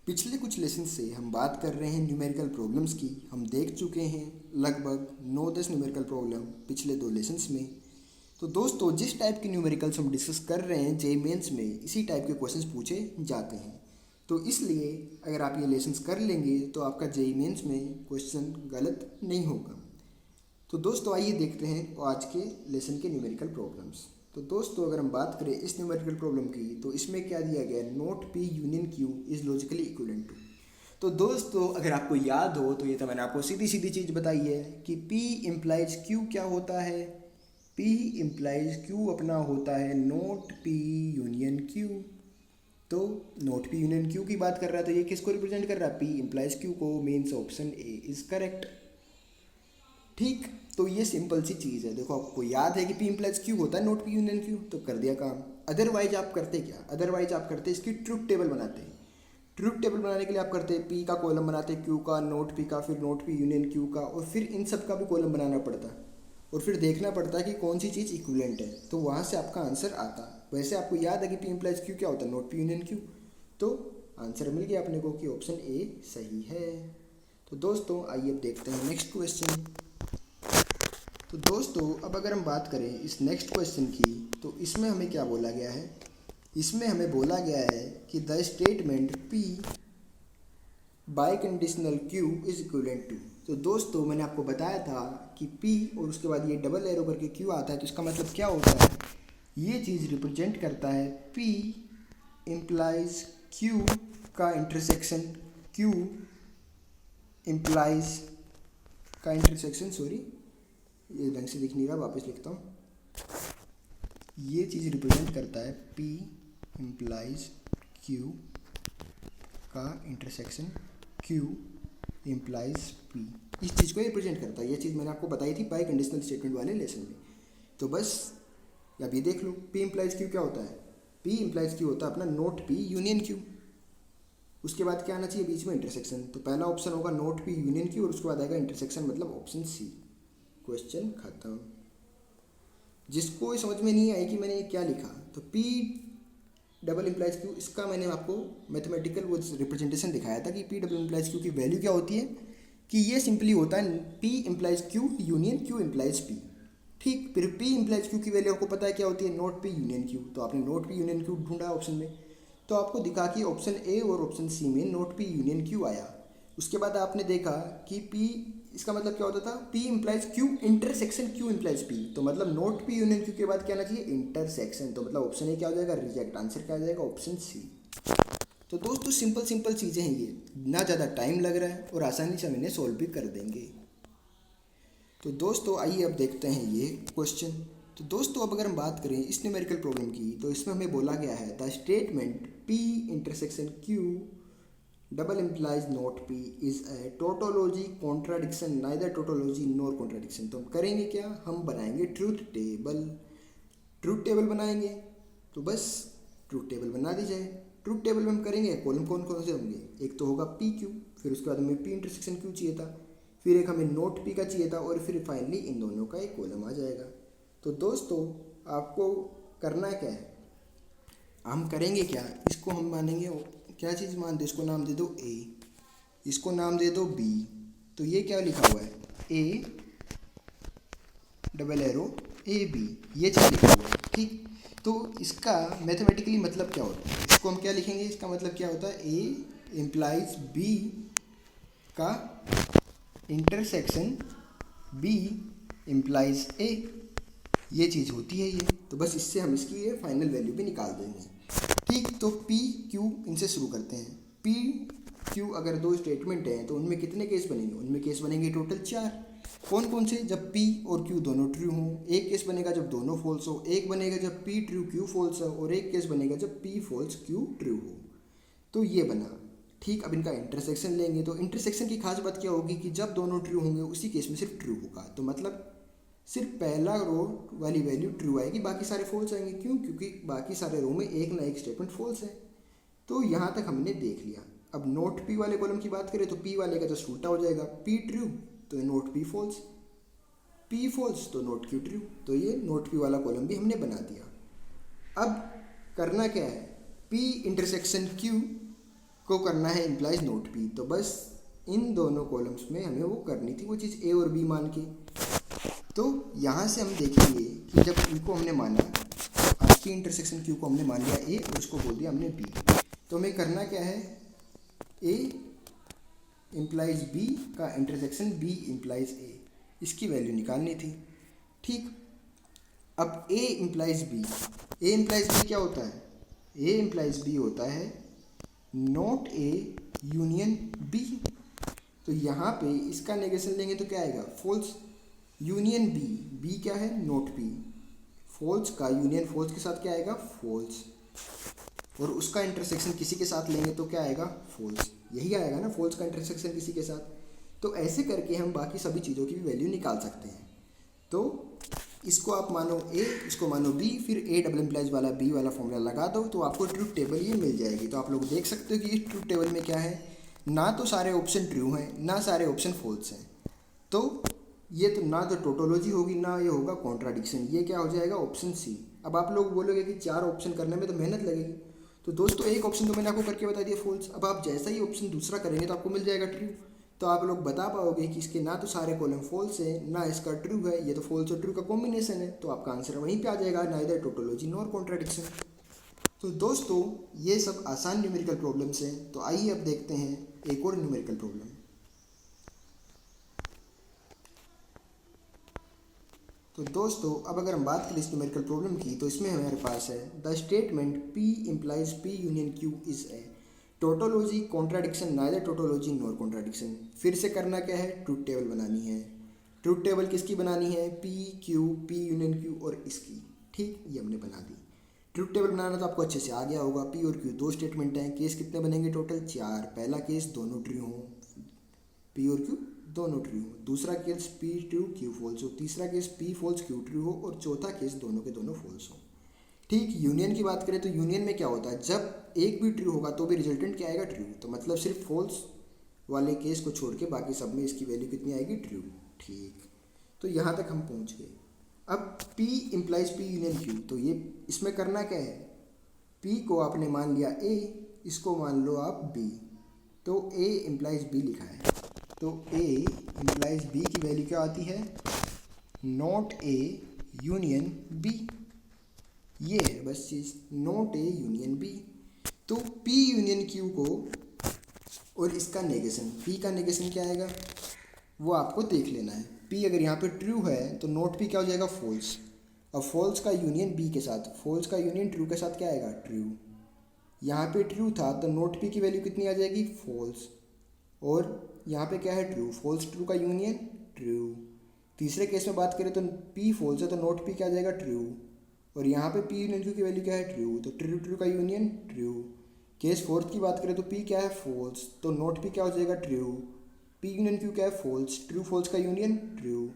पिछले कुछ लेसन से हम बात कर रहे हैं न्यूमेरिकल प्रॉब्लम्स की। हम देख चुके हैं लगभग 9-10 न्यूमेरिकल प्रॉब्लम पिछले 2 लेसन्स में। तो दोस्तों, जिस टाइप के न्यूमेरिकल्स हम डिस्कस कर रहे हैं जेईई मेंस में, इसी टाइप के क्वेश्चंस पूछे जाते हैं। तो इसलिए अगर आप ये लेसन्स कर लेंगे तो आपका जेईई मेंस में क्वेश्चन गलत नहीं होगा। तो दोस्तों, आइए देखते हैं आज के लेसन के न्यूमेरिकल प्रॉब्लम्स। तो दोस्तों, अगर हम बात करें इस न्यूमेरिकल प्रॉब्लम की, तो इसमें क्या दिया गया है, not P union Q is logically equivalent to. तो दोस्तों, अगर आपको याद हो तो ये तो मैंने आपको सीधी सीधी चीज़ बताई है कि P इम्प्लाइज Q क्या होता है। P इम्प्लाइज Q अपना होता है नोट P यूनियन Q। तो नोट P यूनियन Q की बात कर रहा है, तो ये किसको रिप्रेजेंट कर रहा है, P इम्प्लाइज Q को। Means option A is correct. ठीक, तो ये सिंपल सी चीज़ है। देखो, आपको याद है कि P इम्प्लाइज Q होता है नोट P यूनियन Q, तो कर दिया काम। अदरवाइज आप करते क्या, अदरवाइज आप करते इसकी ट्रुथ टेबल बनाते हैं। ट्रुथ टेबल बनाने के लिए आप करते हैं P का कॉलम बनाते, Q का, नोट P का, फिर नोट P यूनियन Q का, और फिर इन सब का भी कॉलम बनाना पड़ता, और फिर देखना पड़ता है कि कौन सी चीज़ इक्विवेलेंट है, तो वहाँ से आपका आंसर आता। वैसे आपको याद है कि P इम्प्लाइज Q क्या होता है, नोट P यूनियन Q। तो आंसर मिल गया अपने को कि ऑप्शन ए सही है। तो दोस्तों, आइए अब देखते हैं नेक्स्ट क्वेश्चन। तो दोस्तों, अब अगर हम बात करें इस नेक्स्ट क्वेश्चन की, तो इसमें हमें क्या बोला गया है, इसमें हमें बोला गया है कि the statement P biconditional Q is equivalent to. तो दोस्तों, मैंने आपको बताया था कि P और उसके बाद ये डबल एरो करके Q आता है, तो इसका मतलब क्या होता है, ये चीज़ रिप्रेजेंट करता है P इम्प्लाइज Q का इंटरसेक्शन, Q इम्प्लाइज का इंटरसेक्शन, सॉरी ये ढंग से दिख नहीं रहा, वापस लिखता हूँ। ये चीज़ रिप्रेजेंट करता है P इम्प्लाइज Q का इंटरसेक्शन, Q इम्प्लाइज P। इस चीज़ को रिप्रेजेंट करता है। ये चीज़ मैंने आपको बताई थी बाई कंडीशनल स्टेटमेंट वाले लेसन में। तो बस अब ये देख लो, P इम्प्लाइज Q क्या होता है, P इम्प्लाइज Q होता है अपना नोट P यूनियन Q। उसके बाद क्या आना चाहिए बीच में, इंटरसेक्शन। तो पहला ऑप्शन होगा नोट P यूनियन Q, और उसके बाद आएगा इंटरसेक्शन, मतलब ऑप्शन सी। क्वेश्चन खत्म। जिसको समझ में नहीं आई कि मैंने ये क्या लिखा, तो P डबल इम्प्लाइज Q, इसका मैंने आपको मैथमेटिकल वो रिप्रेजेंटेशन दिखाया था कि P डबल इम्प्लाइज Q की वैल्यू क्या होती है, कि ये सिंपली होता है P implies Q union Q implies P। ठीक, फिर P इम्प्लाइज Q की वैल्यू आपको पता है क्या होती है, नोट P यूनियन Q। तो आपने नोट P यूनियन Q ढूंढा ऑप्शन में, तो आपको दिखा कि ऑप्शन ए और ऑप्शन सी में नोट P यूनियन Q आया। उसके बाद आपने देखा कि P, इसका मतलब क्या होता था, P implies Q intersection Q implies P। तो मतलब नोट P यूनियन Q के बाद क्या आना चाहिए, इंटरसेक्शन। तो मतलब ऑप्शन ए क्या हो जाएगा, रिजेक्ट। आंसर क्या आ जाएगा, ऑप्शन सी। तो दोस्तों, सिंपल सिंपल चीज़ें हैं ये, ना ज़्यादा टाइम लग रहा है और आसानी से हम इन्हें सॉल्व भी कर देंगे। तो दोस्तों, आइए अब देखते हैं ये क्वेश्चन। तो दोस्तों, अब अगर हम बात करें इस न्यूमेरिकल प्रॉब्लम की, तो इसमें हमें बोला गया है the statement P intersection Q double implies note P is a tautology contradiction, neither tautology nor contradiction. तो हम करेंगे क्या, हम बनाएंगे ट्रूथ टेबल। ट्रूथ टेबल बनाएंगे, तो बस ट्रूथ टेबल बना दी जाए। ट्रूथ टेबल में हम करेंगे कॉलम कौन कौन से होंगे, एक तो होगा P Q, फिर उसके बाद हमें P इंटरसेक्शन Q चाहिए था, फिर एक हमें नोट P का चाहिए था, और फिर फाइनली इन दोनों का एक कॉलम आ जाएगा। तो दोस्तों, आपको करना क्या है, हम करेंगे क्या, इसको हम मानेंगे, क्या चीज़ मान दो, इसको नाम दे दो A, इसको नाम दे दो B। तो ये क्या लिखा हुआ है, A डबल एरो AB, ये चीज़ लिखा हुआ है। ठीक, तो इसका मैथमेटिकली मतलब क्या होता है, इसको हम क्या लिखेंगे, इसका मतलब क्या होता है, A इम्प्लाइज B का इंटरसेक्शन B इम्प्लाइज A, ये चीज़ होती है ये। तो बस इससे हम इसकी ये फाइनल वैल्यू भी निकाल देंगे। ठीक, तो P Q इनसे शुरू करते हैं। P Q अगर दो स्टेटमेंट हैं तो उनमें कितने केस बनेंगे, उनमें केस बनेंगे टोटल 4। कौन कौन से, जब P और Q दोनों ट्रू हों। एक केस बनेगा जब दोनों फॉल्स हो, एक बनेगा जब P ट्रू Q फॉल्स हो, और एक केस बनेगा जब P फॉल्स Q ट्रू हो। तो ये बना। ठीक, अब इनका इंटरसेक्शन लेंगे, तो इंटरसेक्शन की खास बात क्या होगी कि जब दोनों ट्रू होंगे उसी केस में सिर्फ ट्रू होगा। तो मतलब सिर्फ पहला रो वाली वैल्यू ट्रू आएगी, बाकी सारे फॉल्स आएंगे। क्यों, क्योंकि बाकी सारे रो में एक ना एक स्टेटमेंट फॉल्स है। तो यहाँ तक हमने देख लिया। अब नोट P वाले कॉलम की बात करें तो P वाले का जस्ट उल्टा हो जाएगा, P ट्रू तो not P false, P false तो नोट Q ट्रू। तो ये नोट P वाला कॉलम भी हमने बना दिया। अब करना क्या है, P इंटरसेक्शन Q को करना है इम्प्लाइज नोट पी, तो बस इन दोनों कॉलम्स में हमें वो करनी थी वो चीज़ ए और बी मान के। तो यहाँ से हम देखेंगे कि जब इनको हमने माना, आज की इंटरसेक्शन क्यू को हमने मान लिया ए और उसको बोल दिया हमने बी, तो हमें करना क्या है, ए इम्प्लाइज बी का इंटरसेक्शन बी इम्प्लाइज ए, इसकी वैल्यू निकालनी थी। ठीक, अब ए इम्प्लाइज बी, ए इम्प्लाइज बी क्या होता है, ए इम्प्लाइज बी होता है नॉट ए यूनियन बी। तो यहाँ पे इसका नेगेशन लेंगे तो क्या आएगा, फॉल्स। यूनियन बी, बी क्या है, नॉट बी, फॉल्स का यूनियन फॉल्स के साथ क्या आएगा, फॉल्स। और उसका इंटरसेक्शन किसी के साथ लेंगे तो क्या आएगा, फॉल्स। यही आएगा ना, फॉल्स का इंटरसेक्शन किसी के साथ। तो ऐसे करके हम बाकी सभी चीज़ों की भी वैल्यू निकाल सकते हैं। तो इसको आप मानो ए, इसको मानो बी, फिर ए डबल इम्प्लाइज वाला बी वाला फॉर्मूला लगा दो तो आपको ट्रूथ टेबल ये मिल जाएगी। तो आप लोग देख सकते हो कि इस ट्रूथ टेबल में क्या है, ना तो सारे ऑप्शन ट्रू हैं ना सारे ऑप्शन फॉल्स हैं। तो ये तो ना तो टोटोलॉजी होगी ना ये होगा कॉन्ट्राडिक्शन, ये क्या हो जाएगा, ऑप्शन सी। अब आप लोग बोलोगे कि 4 ऑप्शन करने में तो मेहनत लगेगी, तो दोस्तों एक ऑप्शन तो मैंने आपको करके बता दिया फॉल्स। अब आप जैसा ही ऑप्शन दूसरा करेंगे तो आपको मिल जाएगा ट्रू। तो आप लोग बता पाओगे कि इसके ना तो सारे कॉलम फॉल्स है ना इसका ट्रू है, ये तो फॉल्स और ट्रू का कॉम्बिनेशन है। तो आपका आंसर वहीं पे आ जाएगा, नाइदर टोटोलॉजी नॉर कॉन्ट्राडिक्शन। तो दोस्तों ये सब आसान न्यूमेरिकल प्रॉब्लम्स हैं। तो आइए अब देखते हैं एक और न्यूमेरिकल प्रॉब्लम। तो दोस्तों अब अगर हम बात करें इस न्यूमेरिकल प्रॉब्लम की, तो इसमें हमारे पास है the statement P implies P union Q is a tautology contradiction neither tautology nor contradiction. फिर से करना क्या है, ट्रूथ टेबल बनानी है। ट्रूथ टेबल किसकी बनानी है, P Q P union Q और इसकी। ठीक, ये हमने बना दी। ट्रूथ टेबल बनाना तो आपको अच्छे से आ गया होगा। P और Q दो स्टेटमेंट हैं, केस कितने बनेंगे टोटल, 4। पहला केस दोनों ट्रू हों, P और Q दोनों ट्रू हो। दूसरा case P true Q false हो। तीसरा case P false Q true हो। और चौथा केस दोनों के दोनों फॉल्स हो। ठीक, यूनियन की बात करें तो यूनियन में क्या होता है, जब एक भी ट्रू होगा तो भी रिजल्टेंट क्या आएगा, ट्रू। तो मतलब सिर्फ फॉल्स वाले केस को छोड़ के बाकी सब में इसकी वैल्यू कितनी आएगी, ट्रू। ठीक, तो यहाँ तक हम पहुँच गए। अब P implies P union Q, तो ये इसमें करना क्या है, P को आपने मान लिया A, इसको मान लो आप B, तो A इम्प्लाइज B लिखा है। तो A इम्प्लाइज B की वैल्यू क्या आती है, नॉट A यूनियन B। ये है बस चीज़, नॉट A यूनियन B। तो P यूनियन Q को और इसका नेगेशन, P का नेगेशन क्या आएगा वो आपको देख लेना है। P अगर यहाँ पे ट्रू है तो नॉट P क्या हो जाएगा, फॉल्स। अब फॉल्स का यूनियन B के साथ, फॉल्स का यूनियन ट्रू के साथ क्या आएगा, ट्रू। यहाँ पे ट्रू था तो नॉट P की वैल्यू कितनी आ जाएगी, फॉल्स। और यहाँ पे क्या है, ट्रू। फॉल्स ट्रू का यूनियन ट्रू। तीसरे केस में बात करें तो P फॉल्स है तो नॉट P क्या आ जाएगा, ट्रू। और यहाँ पे P यूनियन Q की वैल्यू क्या है, ट्रू। तो ट्रू ट्रू का यूनियन ट्रू। केस फोर्थ की बात करें तो P क्या है, फॉल्स, तो नॉट P क्या हो जाएगा, ट्रू। P यूनियन Q क्या है, फॉल्स, ट्रू फॉल्स का यूनियन ट्रू।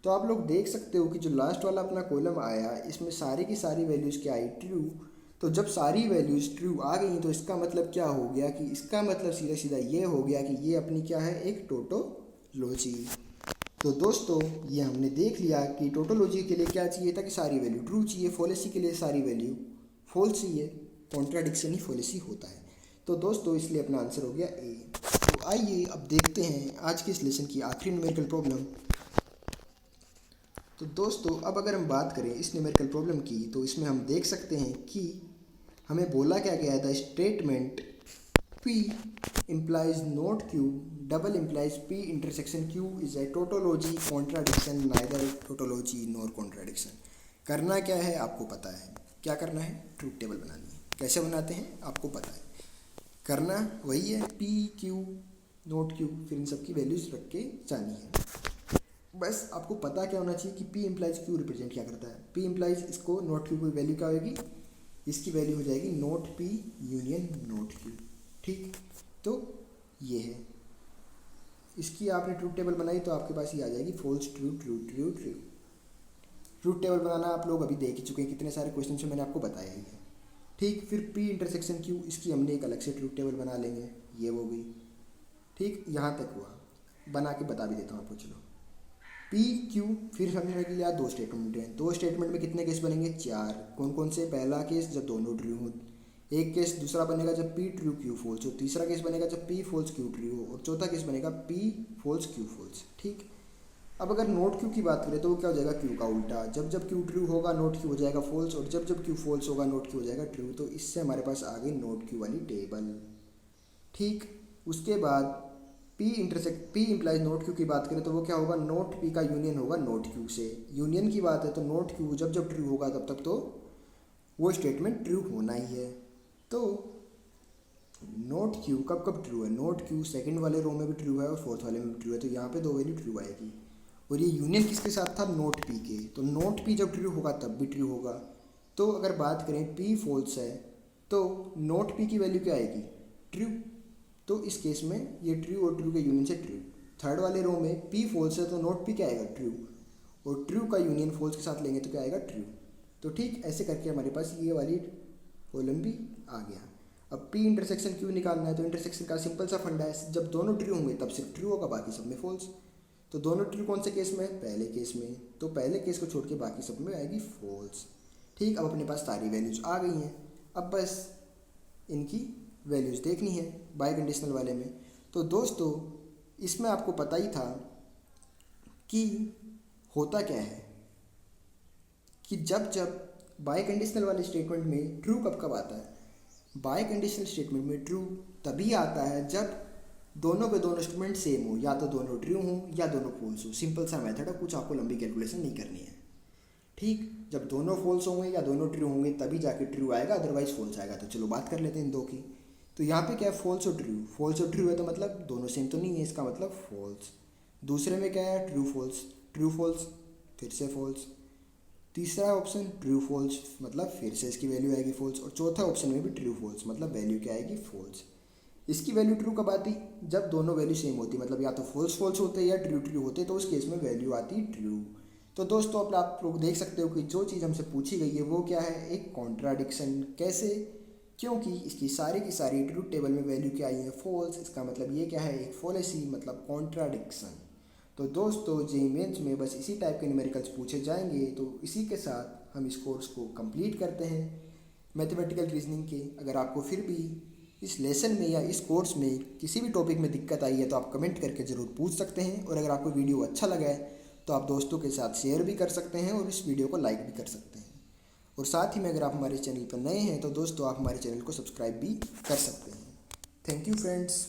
तो आप लोग देख सकते हो कि जो लास्ट वाला अपना कॉलम आया इसमें सारी की सारी वैल्यूज़ क्या आई, ट्रू। तो जब सारी वैल्यूज़ ट्रू आ गई तो इसका मतलब क्या हो गया, कि इसका मतलब सीधा सीधा ये हो गया कि ये अपनी क्या है, एक टोटोलॉजी। तो दोस्तों ये हमने देख लिया कि टोटोलॉजी के लिए क्या चाहिए था, कि सारी वैल्यू ट्रू चाहिए। फॉलेसी के लिए सारी वैल्यू फॉल्स चाहिए। कॉन्ट्राडिक्शन ही फॉलेसी होता है। तो दोस्तों इसलिए अपना आंसर हो गया ए। तो आइए अब देखते हैं आज के इस लेसन की आखिरी न्यूमेरिकल प्रॉब्लम। तो दोस्तों अब अगर हम बात करें इस न्यूमेरिकल प्रॉब्लम की, तो इसमें हम देख सकते हैं कि हमें बोला क्या गया था, statement P implies not Q double implies P intersection Q is a tautology contradiction neither tautology nor contradiction. करना क्या है आपको पता है, क्या करना है, ट्रूथ टेबल बनानी है। कैसे बनाते हैं आपको पता है, करना वही है, P Q नॉट Q, फिर इन सब की वैल्यूज रख के जानी है। बस आपको पता क्या होना चाहिए कि P इम्प्लाइज Q रिप्रेजेंट क्या करता है। P इम्प्लाइज इसको नॉट Q की वैल्यू क्या होगी, इसकी वैल्यू हो जाएगी not P union not Q। ठीक, तो ये है, इसकी आपने ट्रूथ टेबल बनाई तो आपके पास ये आ जाएगी false true true true true. Truth table बनाना आप लोग अभी देख ही चुके हैं, कितने सारे क्वेश्चन से मैंने आपको बताया ही है। ठीक, फिर P इंटरसेक्शन Q, इसकी हमने एक अलग से ट्रूथ टेबल बना लेंगे, ये हो गई। ठीक, यहाँ तक हुआ, बना के बता भी देता हूँ आपको। चलो P Q, फिर समझने के लिए आज दो स्टेटमेंट हैं। दो स्टेटमेंट में कितने केस बनेंगे, 4। कौन कौन से, पहला केस जब दोनों ट्रू हों, एक केस दूसरा बनेगा जब पी ट्रू क्यू फॉल्स हो, तीसरा केस बनेगा जब पी फॉल्स क्यू ट्रू हो, और चौथा केस बनेगा पी फॉल्स क्यू फॉल्स। ठीक, अब अगर नोट क्यू की बात करें तो वो क्या हो जाएगा, क्यू का उल्टा। जब जब क्यू ट्रू होगा नोट क्यू हो जाएगा फॉल्स, और जब जब क्यू फॉल्स होगा नोट क्यू हो जाएगा ट्रू। तो इससे हमारे पास आ गई नोट क्यू वाली टेबल। ठीक, उसके बाद पी इंप्लाइज नोट क्यू की बात करें तो वो क्या होगा, नोट पी का यूनियन होगा नोट क्यू से। यूनियन की बात है तो नोट क्यू जब जब ट्रू होगा तब तक तो वो स्टेटमेंट ट्रू होना ही है। तो नोट क्यू कब कब ट्रू है, नोट क्यू सेकंड वाले रो में भी ट्रू है और फोर्थ वाले में भी ट्रू है, तो यहाँ पे दो वैल्यू ट्रू आएगी। और ये यूनियन किसके साथ था, नोट पी के। तो नोट पी जब ट्रू होगा तब भी ट्रू होगा। तो अगर बात करें पी फॉल्स है तो नोट पी की वैल्यू क्या आएगी, ट्रू। तो इस केस में ये ट्रू और ट्रू के यूनियन से ट्रू। थर्ड वाले रो में पी फॉल्स है तो नोट पी क्या आएगा, ट्रू, और ट्रू का यूनियन फॉल्स के साथ लेंगे तो क्या आएगा, ट्रू। तो ठीक ऐसे करके हमारे पास ये वाली कॉलम भी आ गया। अब पी इंटरसेक्शन क्यू निकालना है तो इंटरसेक्शन का सिंपल सा फंडा है, जब दोनों ट्रू होंगे तब सिर्फ ट्रू होगा, बाकी सब में फॉल्स। तो दोनों ट्रू कौन से केस में, पहले केस में, तो पहले केस को छोड़ के बाकी सब में आएगी फॉल्स। ठीक, अब अपने पास सारी वैल्यूज आ गई हैं, अब बस इनकी वैल्यूज देखनी है बाय कंडीशनल वाले में। तो दोस्तों इसमें आपको पता ही था कि होता क्या है कि जब जब बाय कंडीशनल वाले स्टेटमेंट में ट्रू कब कब आता है, बाय कंडीशनल स्टेटमेंट में ट्रू तभी आता है जब दोनों के दोनों स्टेटमेंट सेम हो, या तो दोनों ट्रू हों या दोनों फॉल्स हो। सिंपल सा मेथड है, कुछ आपको लंबी कैलकुलेशन नहीं करनी है। ठीक, जब दोनों फॉल्स होंगे या दोनों ट्रू होंगे तभी जाके ट्रू आएगा, अदरवाइज फॉल्स आएगा। तो चलो बात कर लेते हैं इन दो की। तो यहाँ पे क्या है, फॉल्स और ट्रू। फॉल्स और ट्रू है तो मतलब दोनों सेम तो नहीं है, इसका मतलब फॉल्स। दूसरे में क्या है, ट्रू फॉल्स, ट्रू फॉल्स, फिर से फॉल्स। तीसरा ऑप्शन ट्रू फॉल्स, मतलब फिर से इसकी वैल्यू आएगी फॉल्स। और चौथा ऑप्शन में भी ट्रू फॉल्स, मतलब वैल्यू क्या आएगी, फॉल्स। इसकी वैल्यू ट्रू कब आती, जब दोनों वैल्यू सेम होती, मतलब या तो फॉल्स फॉल्स होते या ट्रू ट्रू होते, तो उस केस में वैल्यू आती ट्रू। तो दोस्तों अब आप लोग देख सकते हो कि जो चीज़ हमसे पूछी गई है वो क्या है, एक कॉन्ट्राडिक्शन। कैसे, क्योंकि इसकी सारी की सारी ट्रूथ टेबल में वैल्यू क्या आई है, फॉल्स। इसका मतलब ये क्या है, एक फॉलेसी, मतलब कॉन्ट्राडिक्शन। तो दोस्तों जेईई मेंस में बस इसी टाइप के न्यूमेरिकल्स पूछे जाएंगे। तो इसी के साथ हम इस कोर्स को कंप्लीट करते हैं मैथमेटिकल रीजनिंग के। अगर आपको फिर भी इस लेसन में या इस कोर्स में किसी भी टॉपिक में दिक्कत आई है तो आप कमेंट करके ज़रूर पूछ सकते हैं। और अगर आपको वीडियो अच्छा लगा है तो आप दोस्तों के साथ शेयर भी कर सकते हैं और इस वीडियो को लाइक भी कर सकते हैं। और साथ ही में अगर आप हमारे चैनल पर नए हैं तो दोस्तों आप हमारे चैनल को सब्सक्राइब भी कर सकते हैं। Thank you friends.